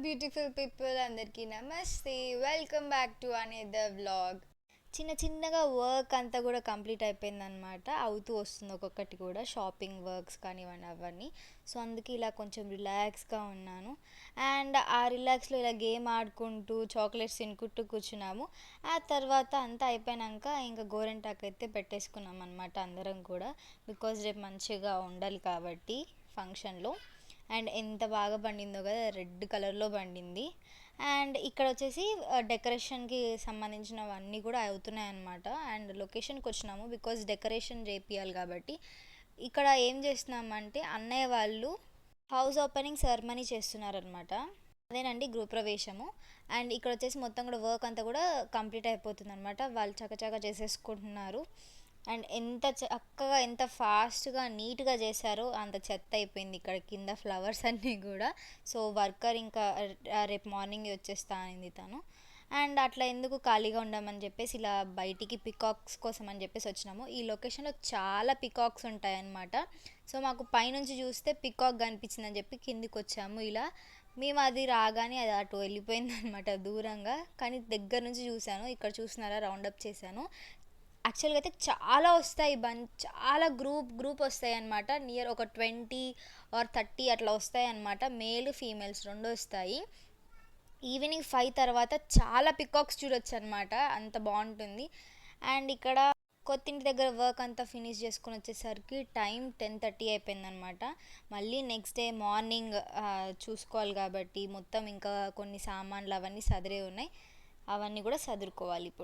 Beautiful people అందరికీ నమస్తే. Welcome back to another vlog. చిన్న చిన్నగా వర్క్ అంతా కూడా కంప్లీట్ అయిపోయిందనమాట. అవుతూ వస్తుంది ఒక్కొక్కటి కూడా, షాపింగ్ వర్క్స్ కానివ్వండి అవన్నీ. సో అందుకే ఇలా కొంచెం రిలాక్స్గా ఉన్నాను. అండ్ ఆ రిలాక్స్లో ఇలా గేమ్ ఆడుకుంటూ చాక్లెట్స్ తినుకుంటూ కూర్చున్నాము. ఆ తర్వాత అంతా అయిపోయాక ఇంకా గోరెంటాకు అయితే పెట్టేసుకున్నాం అనమాట అందరం కూడా. బికాజ్ రేపు మంచిగా ఉండాలి కాబట్టి ఫంక్షన్లో. అండ్ ఎంత బాగా పండిందో కదా, రెడ్ కలర్లో పండింది. అండ్ ఇక్కడ వచ్చేసి డెకరేషన్కి సంబంధించినవన్నీ కూడా అవుతున్నాయి అన్నమాట. అండ్ లొకేషన్కి వచ్చినాము బికాజ్ డెకరేషన్ చేపియాలి కాబట్టి. ఇక్కడ ఏం చేస్తున్నామంటే అన్నయ్య వాళ్ళు హౌస్ ఓపెనింగ్ సెరమనీ చేస్తున్నారనమాట. అదేనండి గృహప్రవేశము. అండ్ ఇక్కడ వచ్చేసి మొత్తం కూడా వర్క్ అంతా కూడా కంప్లీట్ అయిపోతుంది అనమాట. వాళ్ళు చకచకా చేసేసుకుంటున్నారు. అండ్ ఎంత చక్కగా ఎంత ఫాస్ట్గా నీట్గా చేశారో అంత చెత్త అయిపోయింది ఇక్కడ కింద ఫ్లవర్స్ అన్నీ కూడా. సో వర్కర్ ఇంకా రేపు మార్నింగ్ వచ్చేస్తా అనింది తను. అండ్ అట్లా ఎందుకు ఖాళీగా ఉండమని చెప్పేసి ఇలా బయటికి పికాక్స్ కోసం అని చెప్పేసి వచ్చినాము. ఈ లొకేషన్లో చాలా పికాక్స్ ఉంటాయన్నమాట. సో మాకు పైనుంచి చూస్తే పికాక్ కనిపించిందని చెప్పి కిందికి వచ్చాము. ఇలా మేము అది రాగానే అది అటు వెళ్ళిపోయింది అనమాట దూరంగా. కానీ దగ్గర నుంచి చూశాను. ఇక్కడ చూసినారా, రౌండప్ చేశాను. యాక్చువల్గా అయితే చాలా వస్తాయి, చాలా గ్రూప్ వస్తాయి అన్నమాట. నియర్ ఒక 20 ఆర్ 30 అట్లా వస్తాయి అన్నమాట. మేల్ ఫీమేల్స్ రెండు వస్తాయి. ఈవినింగ్ 5 తర్వాత చాలా పికాక్స్ చూడొచ్చు అనమాట, అంత బాగుంటుంది. అండ్ ఇక్కడ కొత్తింటి దగ్గర వర్క్ అంతా ఫినిష్ చేసుకుని వచ్చేసరికి టైం 10:30 అయిపోయిందనమాట. మళ్ళీ నెక్స్ట్ డే మార్నింగ్ చూసుకోవాలి కాబట్టి మొత్తం ఇంకా కొన్ని సామాన్లు అవన్నీ సదిరే ఉన్నాయి. అవన్నీ కూడా సదురుకోవాలి ఇప్పుడు.